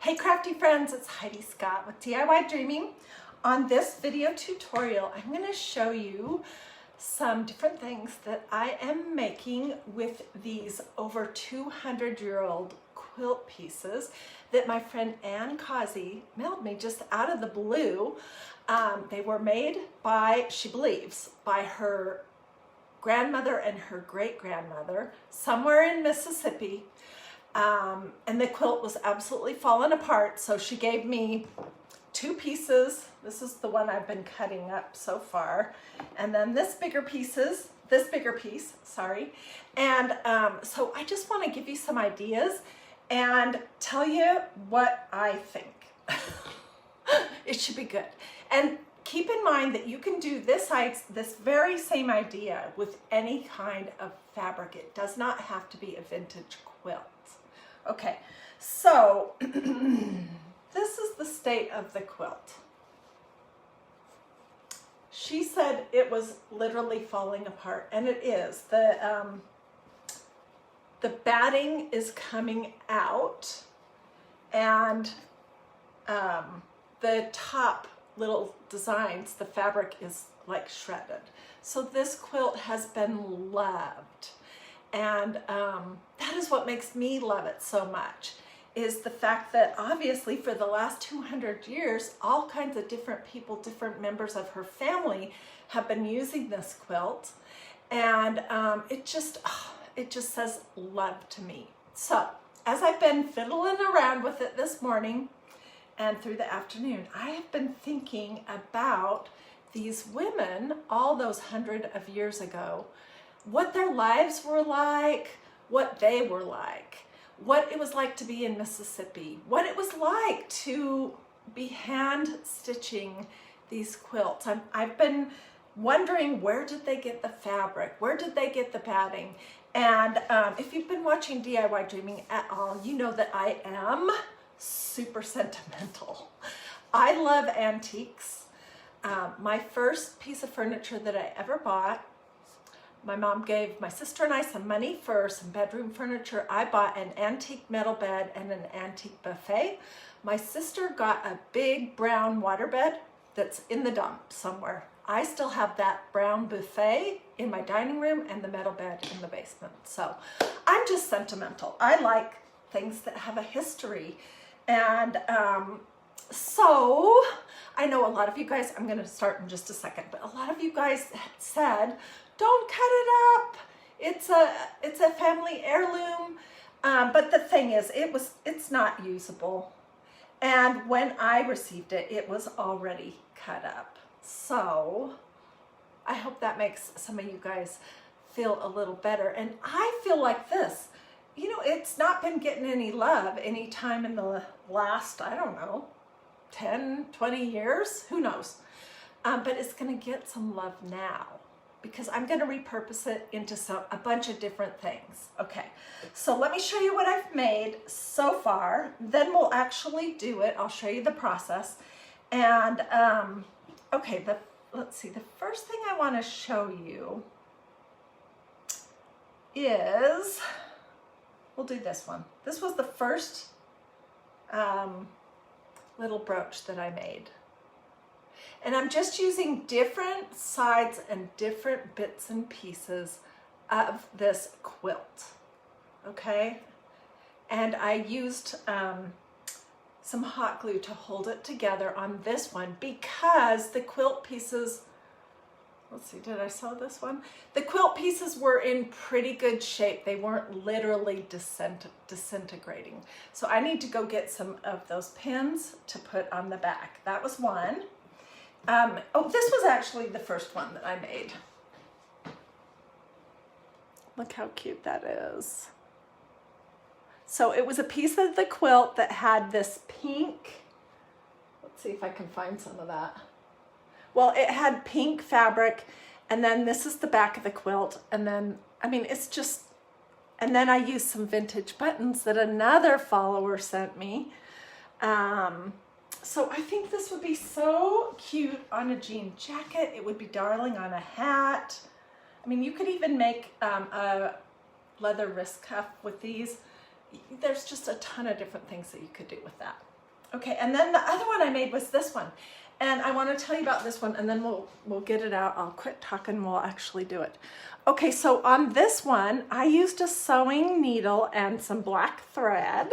Hey crafty friends, it's Hiedi Scott with DIY On this video tutorial, I'm going to show you some different things that I am making with these over 200-year-old quilt pieces that my friend Ann Causey mailed me just out of the blue. They were made by, she believes, by her grandmother and her great-grandmother somewhere in Mississippi. And the quilt was absolutely falling apart, so she gave me two pieces. This is the one I've been cutting up so far, and then this bigger piece, sorry. And so I just want to give you some ideas and tell you what I think. It should be good. And keep in mind that you can do this very same idea with any kind of fabric. It does not have to be a vintage quilt. Okay, so this is the state of the quilt. She said it was literally falling apart, and it is. The batting is coming out, and the top little designs, the fabric is like shredded. So this quilt has been loved. And that is what makes me love it so much, is the fact that obviously for the last 200 years, all kinds of different people, different members of her family have been using this quilt. And it just says love to me. So as I've been fiddling around with it this morning and through the afternoon, I have been thinking about these women all those hundreds of years ago, what their lives were like, what they were like, what it was like to be in Mississippi, what it was like to be hand stitching these quilts. I've been wondering, where did they get the fabric? Where did they get the batting? And if you've been watching DIY Dreaming at all, you know that I am super sentimental. I love antiques. My first piece of furniture that I ever bought, my mom gave my sister and I some money for some bedroom furniture. I bought an antique metal bed and an antique buffet. My sister got a big brown waterbed that's in the dump somewhere. I still have that brown buffet in my dining room and the metal bed in the basement. So I'm just sentimental. I like things that have a history. And so I know a lot of you guys, I'm going to start in just a second, but a lot of you guys had said, don't cut it up. It's a family heirloom. But the thing is, it's not usable. And when I received it, it was already cut up. So I hope that makes some of you guys feel a little better. And I feel like this, you know, it's not been getting any love any time in the last, I don't know, 10, 20 years, who knows? But it's gonna get some love now, because I'm going to repurpose it into a bunch of different things. Okay, so let me show you what I've made so far. Then we'll actually do it. I'll show you the process. And okay, let's see. The first thing I want to show you is, we'll do this one. This was the first little brooch that I made. And I'm just using different sides and different bits and pieces of this quilt, okay? And I used some hot glue to hold it together on this one, because the quilt pieces, let's see, did I sew this one? The quilt pieces were in pretty good shape. They weren't literally disintegrating. So I need to go get some of those pins to put on the back. That was one. Oh, this was actually the first one that I made. Look how cute that is. So it was a piece of the quilt that had this pink, let's see if I can find some of that. Well, it had pink fabric, and then this is the back of the quilt, and then, I mean, it's just, and then I used some vintage buttons that another follower sent me. So I think this would be so cute on a jean jacket. It would be darling on a hat. I mean, you could even make a leather wrist cuff with these. There's just a ton of different things that you could do with that. Okay, and then the other one I made was this one. And I want to tell you about this one, and then we'll get it out. I'll quit talking, we'll actually do it. Okay, so on this one, I used a sewing needle and some black thread.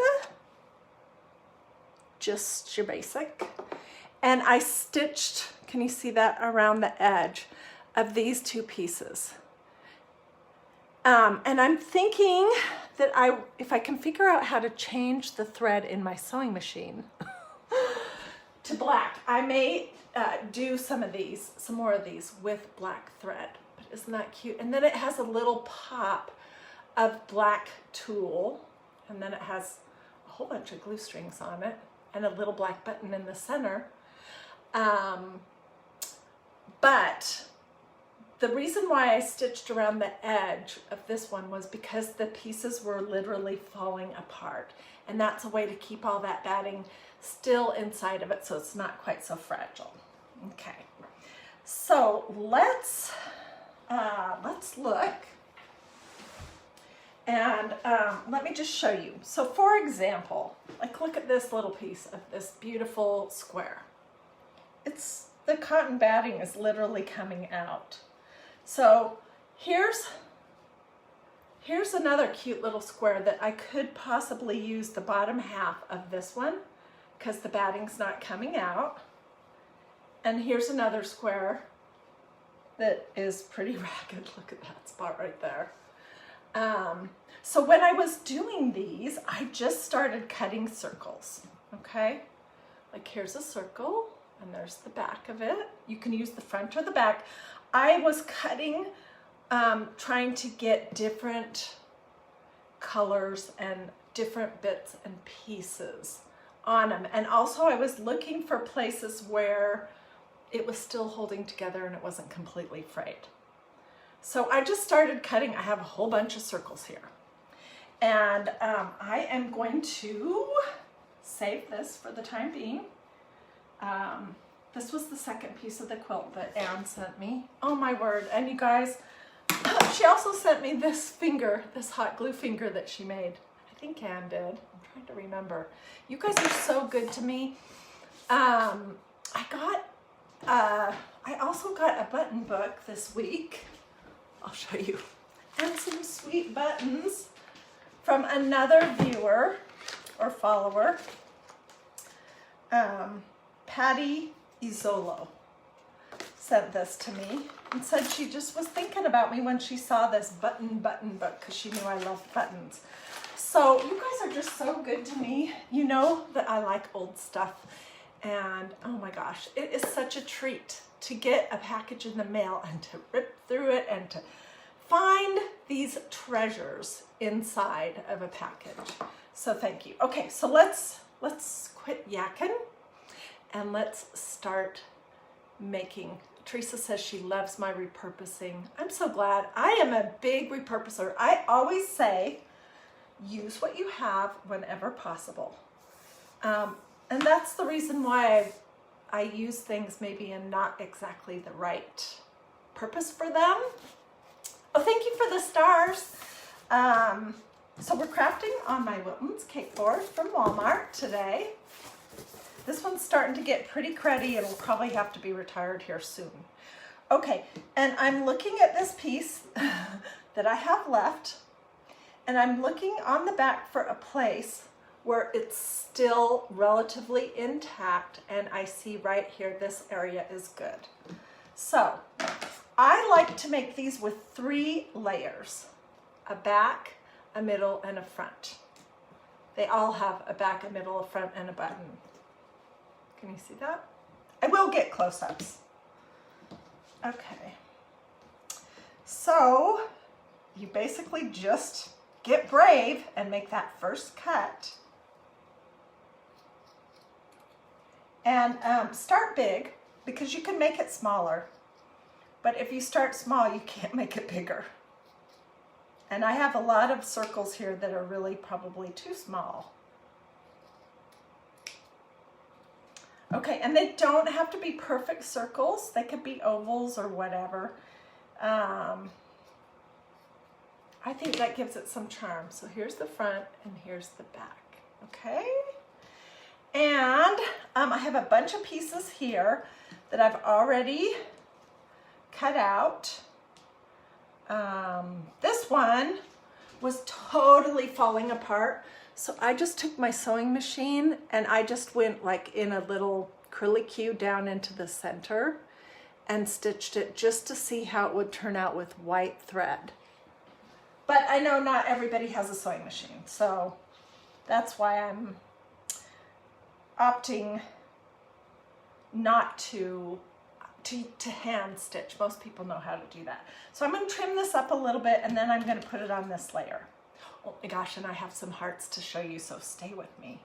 Just your basic. And I stitched, can you see that, around the edge of these two pieces. And I'm thinking that if I can figure out how to change the thread in my sewing machine to black, I may do some more of these with black thread. But isn't that cute? And then it has a little pop of black tulle, and then it has a whole bunch of glue strings on it and a little black button in the center. But the reason why I stitched around the edge of this one was because the pieces were literally falling apart. And that's a way to keep all that batting still inside of it so it's not quite so fragile. Okay, so let's look. And let me just show you. So for example, like look at this little piece of this beautiful square. The cotton batting is literally coming out. So here's another cute little square that I could possibly use the bottom half of this one because the batting's not coming out. And here's another square that is pretty ragged. Look at that spot right there. So when I was doing these, I just started cutting circles, okay? Like here's a circle and there's the back of it. You can use the front or the back. I was cutting, trying to get different colors and different bits and pieces on them. And also I was looking for places where it was still holding together and it wasn't completely frayed. So I just started cutting. I have a whole bunch of circles here. And I am going to save this for the time being. This was the second piece of the quilt that Anne sent me. Oh my word. And you guys, she also sent me this finger, this hot glue finger that she made. I think Anne did. I'm trying to remember. You guys are so good to me. I also got a button book this week. I'll show you. And some sweet buttons from another viewer or follower. Patty Isolo sent this to me and said she just was thinking about me when she saw this button book because she knew I loved buttons. So you guys are just so good to me. You know that I like old stuff. And oh my gosh, it is such a treat to get a package in the mail and to rip through it and to find these treasures inside of a package. So thank you. Okay, so let's quit yakking and let's start making. Teresa says she loves my repurposing. I'm so glad. I am a big repurposer. I always say, use what you have whenever possible. And that's the reason why I use things maybe in not exactly the right purpose for them. Oh, thank you for the stars. So we're crafting on my Wilton's cakeboard from Walmart today. This one's starting to get pretty cruddy. It'll probably have to be retired here soon. Okay, and I'm looking at this piece that I have left, and I'm looking on the back for a place where it's still relatively intact, and I see right here, this area is good. So I like to make these with 3 layers, a back, a middle, and a front. They all have a back, a middle, a front, and a button. Can you see that? I will get close-ups. Okay. So you basically just get brave and make that first cut. And start big because you can make it smaller. But if you start small, you can't make it bigger. And I have a lot of circles here that are really probably too small. Okay, and they don't have to be perfect circles. They could be ovals or whatever. I think that gives it some charm. So here's the front and here's the back, okay? And I have a bunch of pieces here that I've already cut out. This one was totally falling apart. So I just took my sewing machine and I just went like in a little curlicue down into the center and stitched it just to see how it would turn out with white thread. But I know not everybody has a sewing machine, so that's why I'm opting not to hand stitch. Most people know how to do that. So I'm going to trim this up a little bit and then I'm going to put it on this layer. Oh my gosh, and I have some hearts to show you, so stay with me.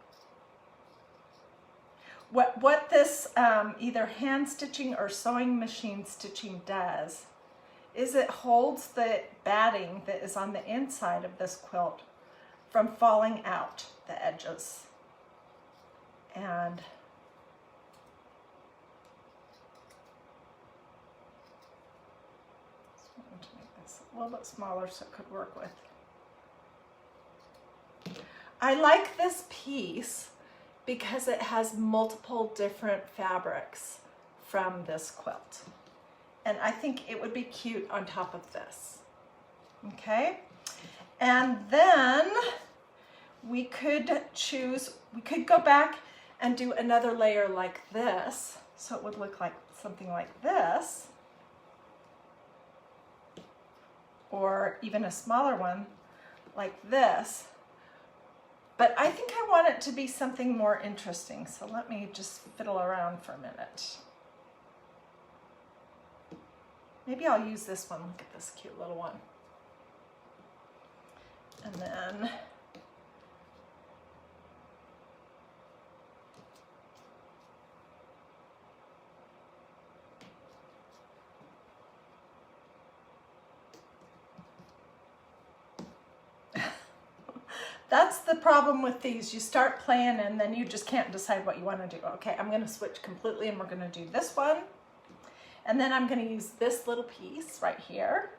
What this either hand stitching or sewing machine stitching does is it holds the batting that is on the inside of this quilt from falling out the edges. And I want to make this a little bit smaller so it could work with. I like this piece because it has multiple different fabrics from this quilt. And I think it would be cute on top of this. Okay? And then we could go back and do another layer like this. So it would look like something like this. Or even a smaller one like this. But I think I want it to be something more interesting. So let me just fiddle around for a minute. Maybe I'll use this one. Look at this cute little one. And then that's the problem with these. You start playing and then you just can't decide what you want to do. Okay, I'm going to switch completely and we're going to do this one. And then I'm going to use this little piece right here.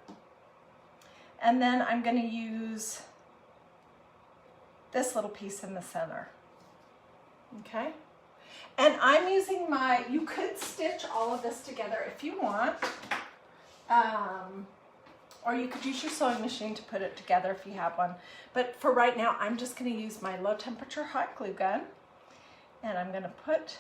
And then I'm going to use this little piece in the center. Okay? And I'm using you could stitch all of this together if you want. Or you could use your sewing machine to put it together if you have one. But for right now, I'm just going to use my low temperature hot glue gun. And I'm going to put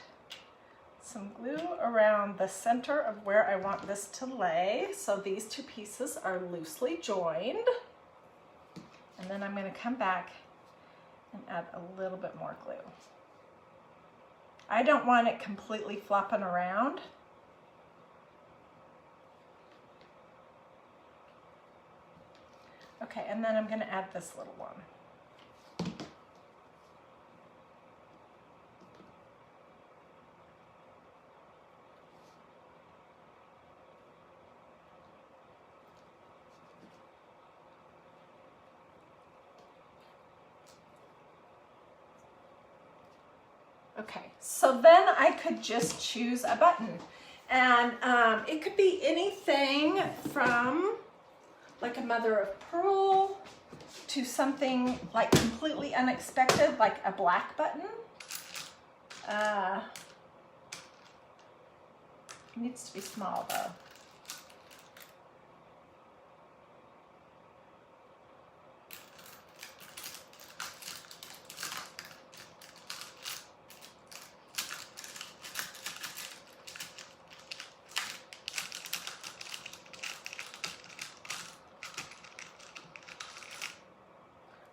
some glue around the center of where I want this to lay. So these two pieces are loosely joined. And then I'm going to come back and add a little bit more glue. I don't want it completely flopping around. Okay, and then I'm going to add this little one. Okay, so then I could just choose a button. And it could be anything from like a mother of pearl to something like completely unexpected, like a black button. It needs to be small though.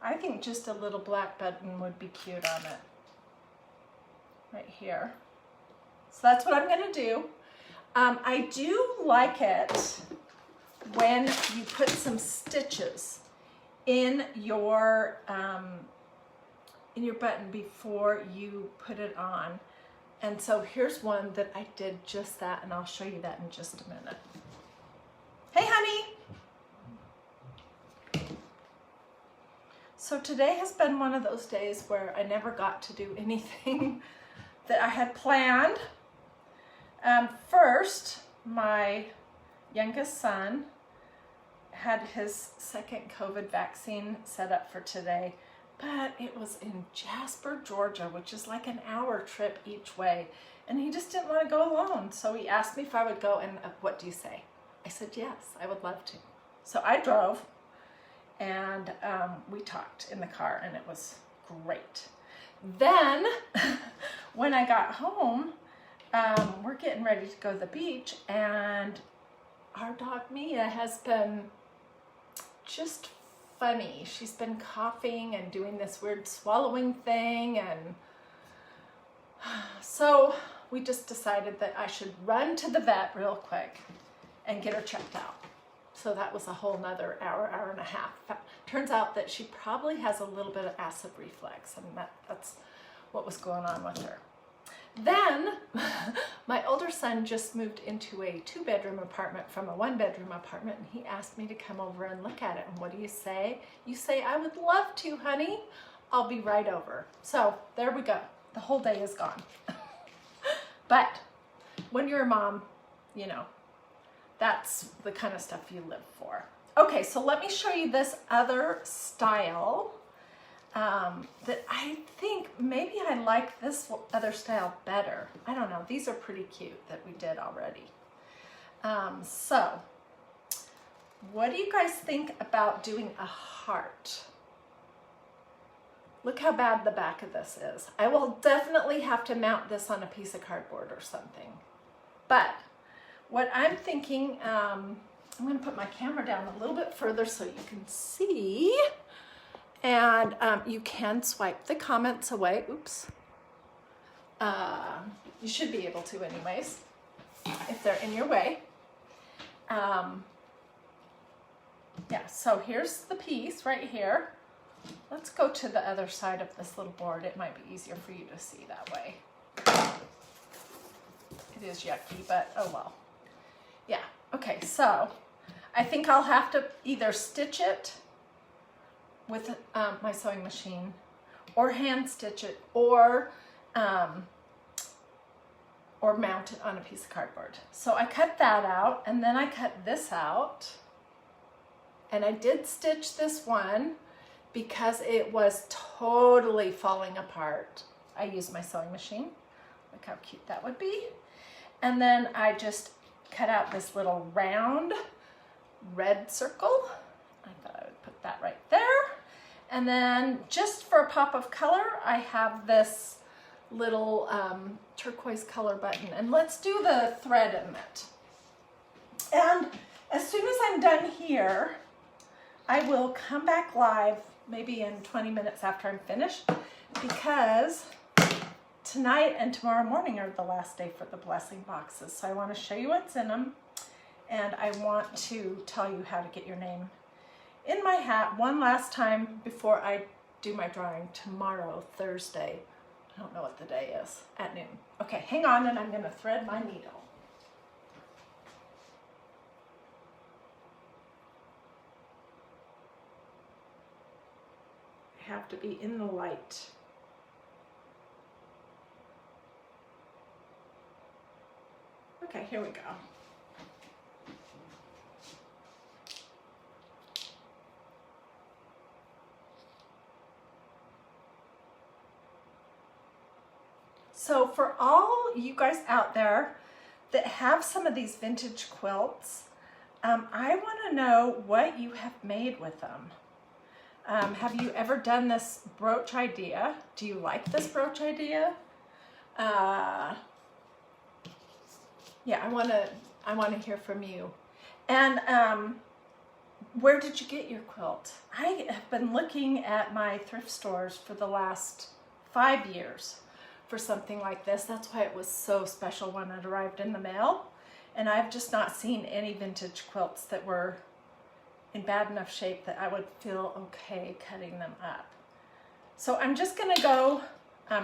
I think just a little black button would be cute on it. Right here. So that's what I'm going to do. I do like it when you put some stitches in your button before you put it on. And so here's one that I did just that, and I'll show you that in just a minute. Hey, honey. So today has been one of those days where I never got to do anything that I had planned. First, my youngest son had his second COVID vaccine set up for today, but it was in Jasper, Georgia, which is like an hour trip each way. And he just didn't want to go alone. So he asked me if I would go, and what do you say? I said, yes, I would love to. So I drove, and we talked in the car, and it was great. Then when I got home, we're getting ready to go to the beach, and our dog Mia has been just funny. She's been coughing and doing this weird swallowing thing, and so we just decided that I should run to the vet real quick and get her checked out. So that was a whole nother hour, hour and a half. Turns out that she probably has a little bit of acid reflux, and that's what was going on with her. Then my older son just moved into a 2-bedroom apartment from a 1-bedroom apartment, and he asked me to come over and look at it. And what do you say? You say, I would love to, honey. I'll be right over. So there we go. The whole day is gone. But when you're a mom, you know, that's the kind of stuff you live for. Okay, so let me show you this other style that I think maybe I like this other style better. I don't know. These are pretty cute that we did already. So what do you guys think about doing a heart? Look how bad the back of this is. I will definitely have to mount this on a piece of cardboard or something. But what I'm thinking, I'm going to put my camera down a little bit further so you can see. And you can swipe the comments away. Oops. You should be able to anyways, if they're in your way. Yeah, so here's the piece right here. Let's go to the other side of this little board. It might be easier for you to see that way. It is yucky, but oh well. Yeah, okay, so I think I'll have to either stitch it with my sewing machine, or hand stitch it, or mount it on a piece of cardboard. So I cut that out, and then I cut this out, and I did stitch this one because it was totally falling apart. I used my sewing machine. Look how cute that would be. And then I just cut out this little round red circle. I thought I would put that right there. And then just for a pop of color, I have this little turquoise color button. And let's do the thread in it. And as soon as I'm done here, I will come back live maybe in 20 minutes after I'm finished, because tonight and tomorrow morning are the last day for the blessing boxes. So I want to show you what's in them, and I want to tell you how to get your name in my hat one last time before I do my drawing tomorrow, Thursday. I don't know what the day is, at noon. Okay, hang on, and I'm going to thread my needle. I have to be in the light. Okay, here we go. So for all you guys out there that have some of these vintage quilts, I want to know what you have made with them. Have you ever done this brooch idea? Do you like this brooch idea? Yeah, I want to hear from you. And where did you get your quilt? I have been looking at my thrift stores for the last 5 years for something like this. That's why it was so special when it arrived in the mail. And I've just not seen any vintage quilts that were in bad enough shape that I would feel okay cutting them up. So I'm just gonna go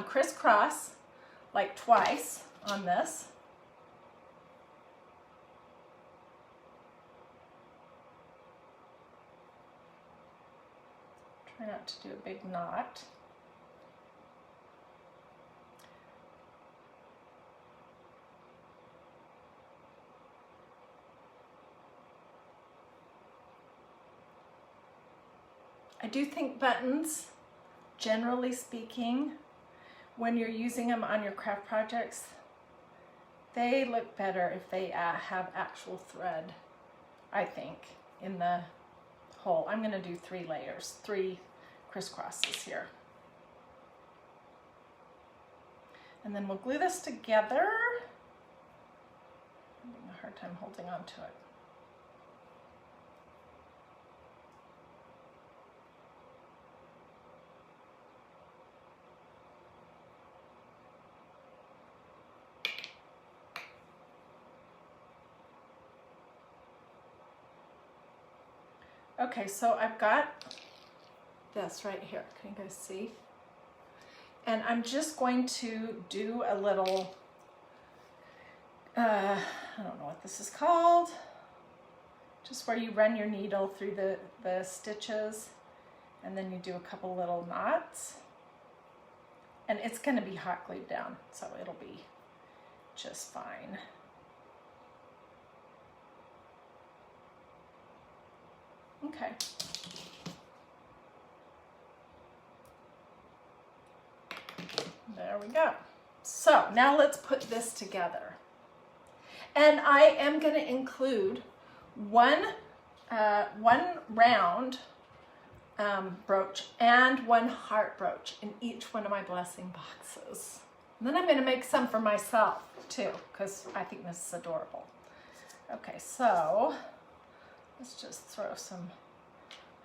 crisscross like twice on this. Try not to do a big knot. I do think buttons generally speaking, when you're using them on your craft projects, they look better if they have actual thread, I think, in the hole. I'm going to do 3 layers, 3 crisscrosses here. And then we'll glue this together. I'm having a hard time holding on to it. Okay, so I've got this right here. Can you guys see? And I'm just going to do a little, I don't know what this is called, just where you run your needle through the stitches and then you do a couple little knots. And it's going to be hot glued down, so it'll be just fine. Okay. There we go. So now let's put this together. And I am going to include one round brooch and 1 heart brooch in each one of my blessing boxes. And then I'm going to make some for myself too, because I think this is adorable. Okay, so let's just throw some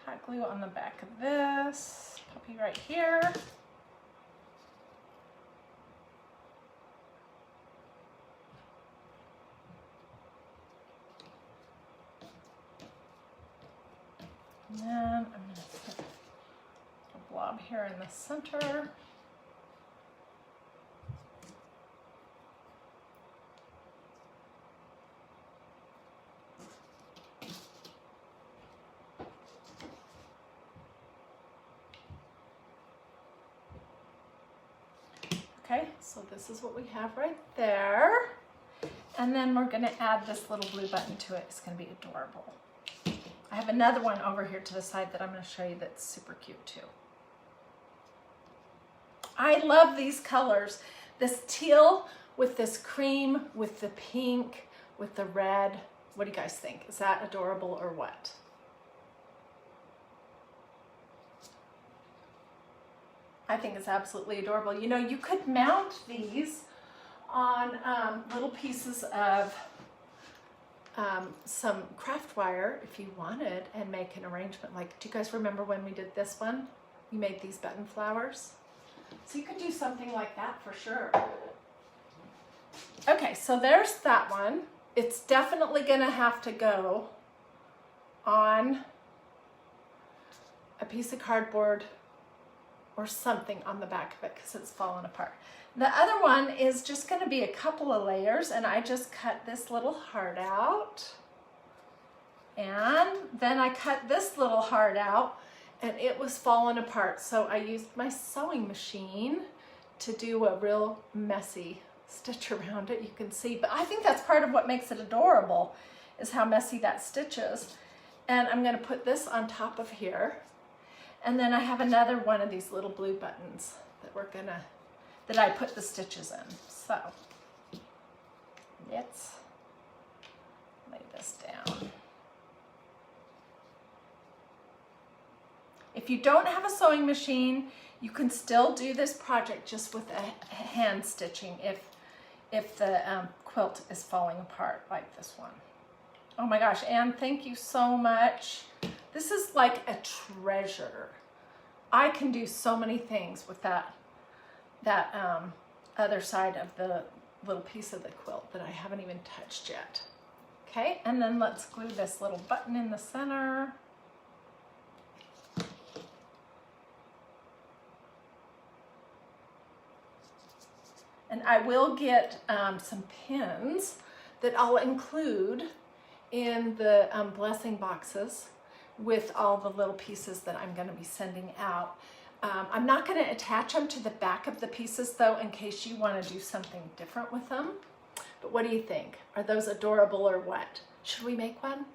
hot glue on the back of this puppy right here. And then I'm going to put a blob here in the center. Okay, so this is what we have right there. And then we're going to add this little blue button to it. It's going to be adorable. I have another one over here to the side that I'm going to show you that's super cute too. I love these colors. This teal with this cream, with the pink, with the red. What do you guys think? Is that adorable or what? I think it's absolutely adorable. You know, you could mount these on little pieces of some craft wire if you wanted and make an arrangement. Like, do you guys remember when we did this one? We made these button flowers. So you could do something like that for sure. Okay, so there's that one. It's definitely gonna have to go on a piece of cardboard or something on the back of it because it's fallen apart. The other one is just going to be a couple of layers, and I just cut this little heart out, and then I cut this little heart out, and it was falling apart, so I used my sewing machine to do a real messy stitch around it. You can see, but I think that's part of what makes it adorable, is how messy that stitch is. And I'm going to put this on top of here. And then I have another one of these little blue buttons that I put the stitches in. So let's lay this down. If you don't have a sewing machine, you can still do this project just with a hand stitching if the quilt is falling apart like this one. Oh my gosh, Anne, thank you so much. This is like a treasure. I can do so many things with that other side of the little piece of the quilt that I haven't even touched yet. Okay, and then let's glue this little button in the center. And I will get some pins that I'll include in the blessing boxes with all the little pieces that I'm going to be sending out. I'm not going to attach them to the back of the pieces though, in case you want to do something different with them. But what do you think? Are those adorable or what? Should we make one?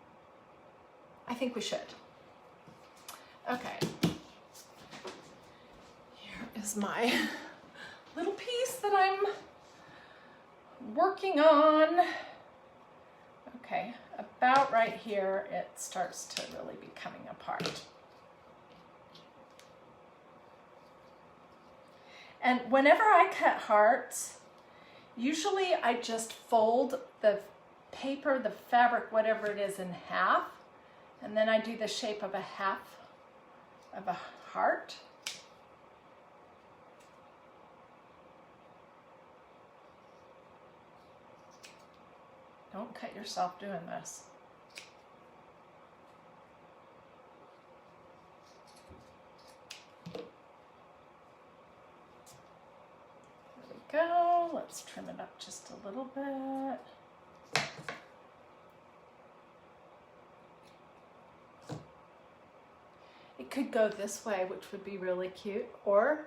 I think we should. Okay. is my little piece that I'm working on. Okay, about right here, it starts to really be coming apart. And whenever I cut hearts, usually I just fold the paper, the fabric, whatever it is, in half, and then I do the shape of a half of a heart. Don't cut yourself doing this. There we go. Let's trim it up just a little bit. It could go this way, which would be really cute, or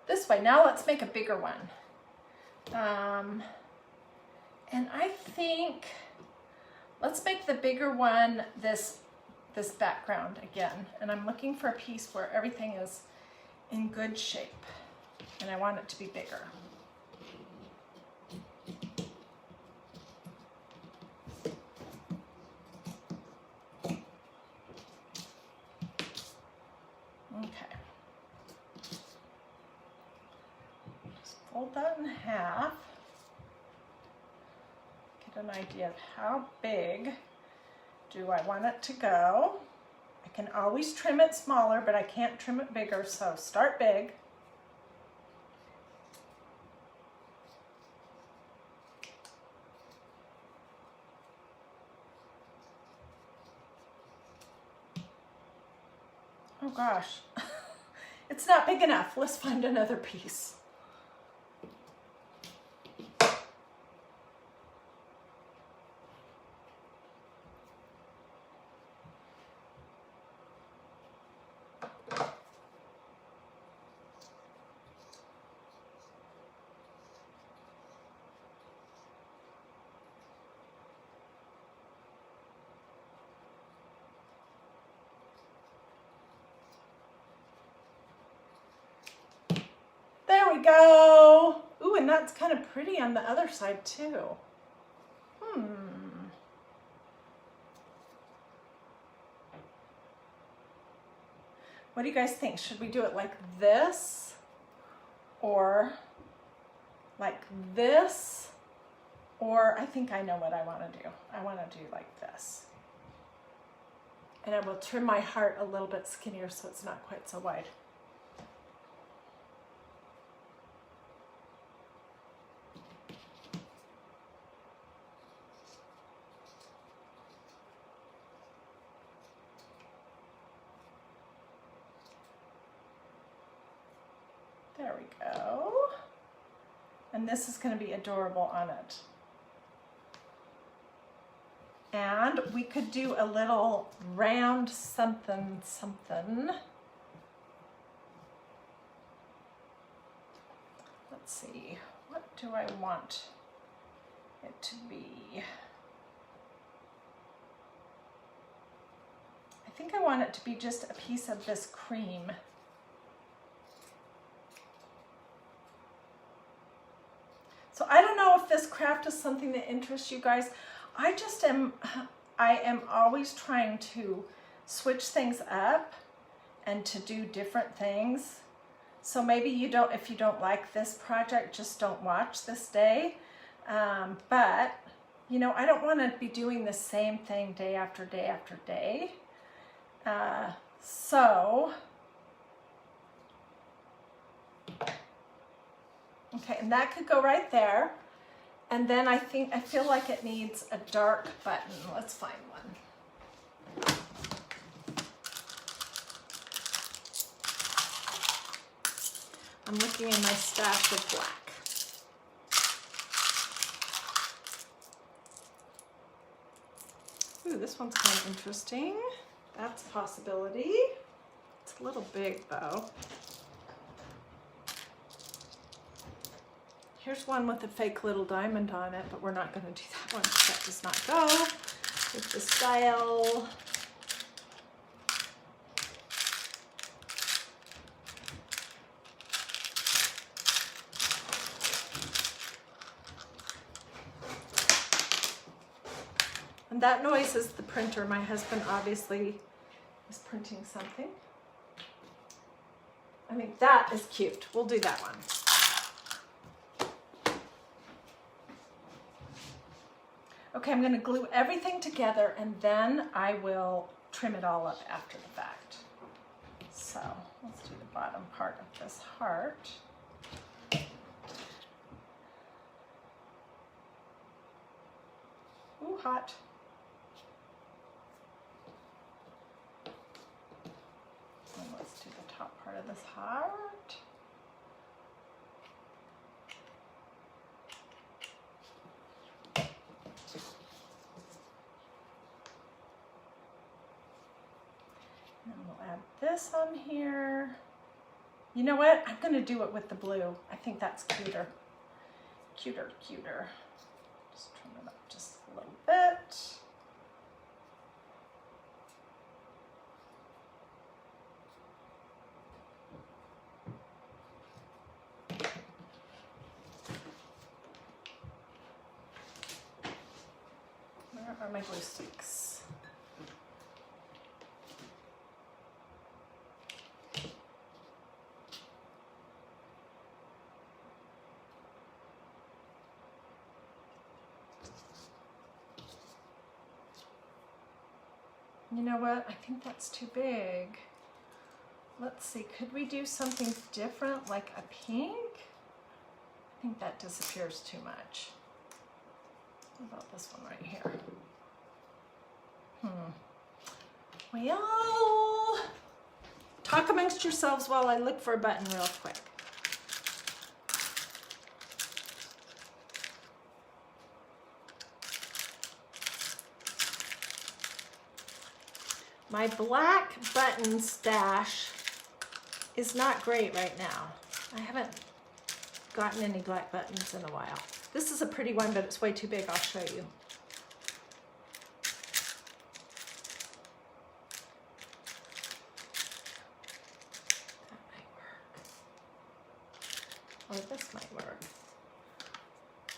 this way. Now let's make a bigger one. And I think let's make the bigger one this background again. And I'm looking for a piece where everything is in good shape, and I want it to be bigger. Okay. Just fold that in half. Get an idea of how big do I want it to go. I can always trim it smaller, but I can't trim it bigger, so start big. Oh gosh, it's not big enough. Let's find another piece. There we go. Ooh, and that's kind of pretty on the other side too. What do you guys think? Should we do it like this or like this? Or I think I know what I want to do. I want to do like this. And I will trim my heart a little bit skinnier so it's not quite so wide. There we go. And this is going to be adorable on it. And we could do a little round something, something. Let's see, what do I want it to be? I think I want it to be just a piece of this cream. So I don't know if this craft is something that interests you guys. I am always trying to switch things up and to do different things. So maybe if you don't like this project, just don't watch this day. But, you know, I don't want to be doing the same thing day after day after day. Okay, and that could go right there. And then I feel like it needs a dark button. Let's find one. I'm looking in my stash of black. Ooh, this one's kind of interesting. That's a possibility. It's a little big though. Here's one with a fake little diamond on it, but we're not going to do that one because that does not go with the style. And that noise is the printer. My husband obviously is printing something. I think that is cute. We'll do that one. Okay, I'm going to glue everything together and then I will trim it all up after the fact. So let's do the bottom part of this heart. Ooh, hot. And let's do the top part of this heart. And we'll add this on here. You know what? I'm going to do it with the blue. I think that's cuter. Cuter. Just trim it up just a little bit. Where are my glue sticks? You know what? I think that's too big. Let's see, could we do something different, like a pink? I think that disappears too much. What about this one right here? Well, talk amongst yourselves while I look for a button real quick. My black button stash is not great right now. I haven't gotten any black buttons in a while. This is a pretty one, but it's way too big. I'll show you. That might work. Or this might work.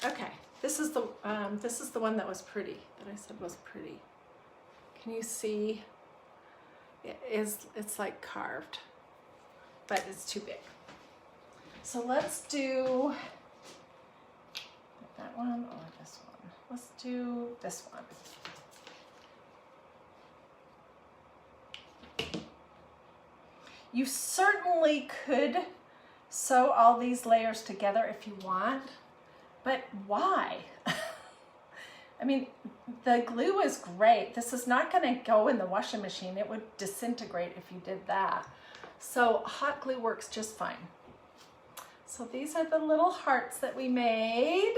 Okay, this is the one that was pretty, that I said was pretty. Can you see? It's like carved, but it's too big. So let's do that one or this one. Let's do this one. You certainly could sew all these layers together if you want, but why? I mean, the glue is great. This is not going to go in the washing machine. It would disintegrate if you did that. So hot glue works just fine. So these are the little hearts that we made.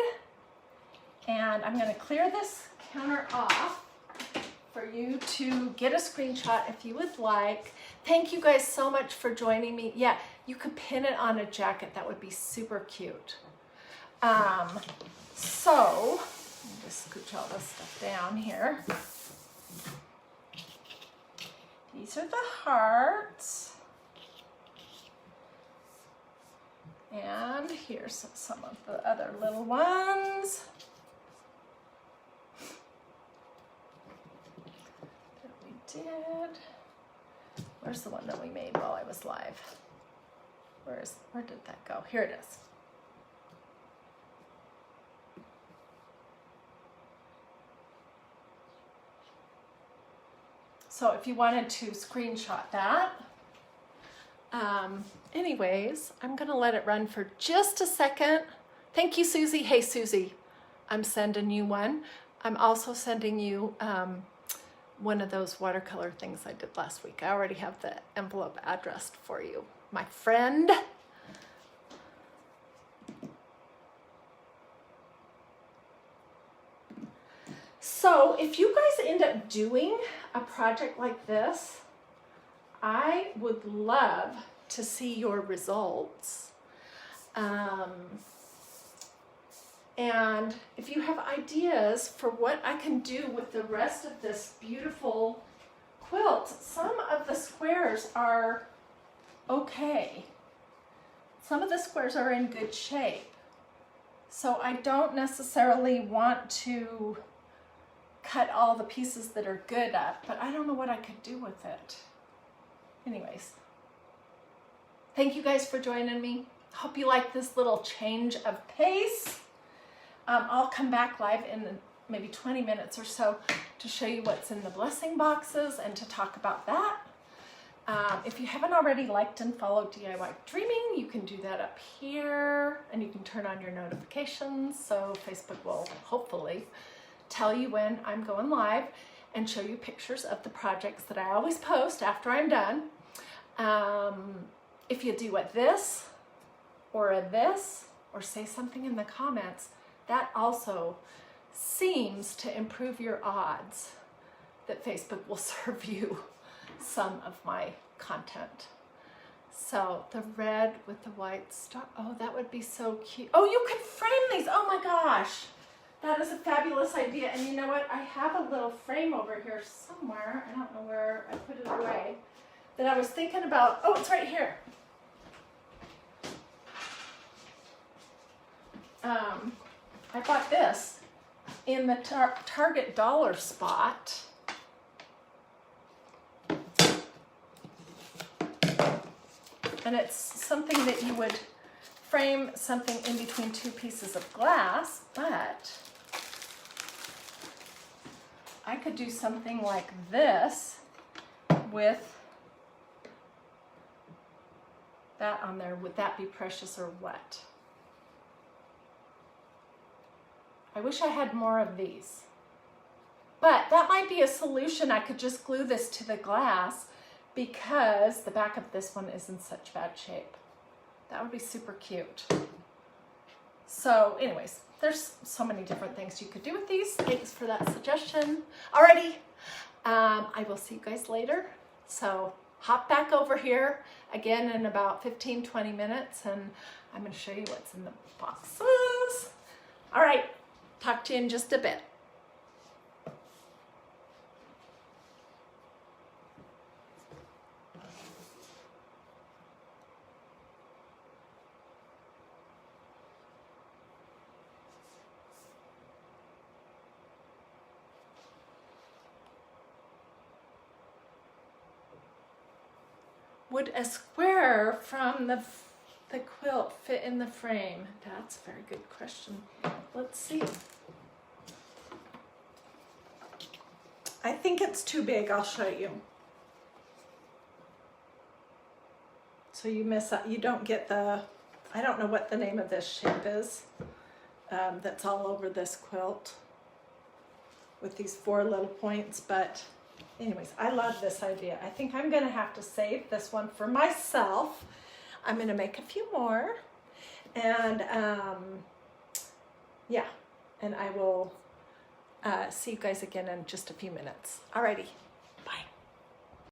And I'm going to clear this counter off for you to get a screenshot if you would like. Thank you guys so much for joining me. Yeah, you could pin it on a jacket. That would be super cute. So just scooch all this stuff down here. These are the hearts. And here's some of the other little ones that we did. Where's the one that we made while I was live? Where did that go? Here it is. So if you wanted to screenshot that. Anyways, I'm gonna let it run for just a second. Thank you, Susie. Hey, Susie, I'm sending you one. I'm also sending you one of those watercolor things I did last week. I already have the envelope addressed for you, my friend. So if you guys end up doing a project like this, I would love to see your results. And if you have ideas for what I can do with the rest of this beautiful quilt, some of the squares are okay. Some of the squares are in good shape. So I don't necessarily want to cut all the pieces that are good up, but I don't know what I could do with it. Anyways, thank you guys for joining me. Hope you like this little change of pace. I'll come back live in maybe 20 minutes or so to show you what's in the blessing boxes and to talk about that. If you haven't already liked and followed DiyDreaming, you can do that up here, and you can turn on your notifications so Facebook will hopefully tell you when I'm going live and show you pictures of the projects that I always post after I'm done. If you do this or say something in the comments, that also seems to improve your odds that Facebook will serve you some of my content. So the red with the white star, oh, that would be so cute. Oh, you could frame these. Oh my gosh, that is a fabulous idea. And you know what? I have a little frame over here somewhere. I don't know where I put it away, that I was thinking about. Oh, it's right here. I bought this in the Target dollar spot. And it's something that you would frame something in between two pieces of glass, but I could do something like this with that on there. Would that be precious or what? I wish I had more of these. But that might be a solution. I could just glue this to the glass because the back of this one is in such bad shape. That would be super cute. So anyways, there's so many different things you could do with these. Thanks for that suggestion. Alrighty, I will see you guys later. So hop back over here again in about 15-20 minutes, and I'm going to show you what's in the boxes. All right, talk to you in just a bit. Would a square from the quilt fit in the frame? That's a very good question. Let's see. I think it's too big. I'll show you. So you miss out. You don't get the, I don't know what the name of this shape is, that's all over this quilt with these 4 little points, but anyways, I love this idea. I think I'm going to have to save this one for myself. I'm going to make a few more, and yeah, and I will see you guys again in just a few minutes. Alrighty.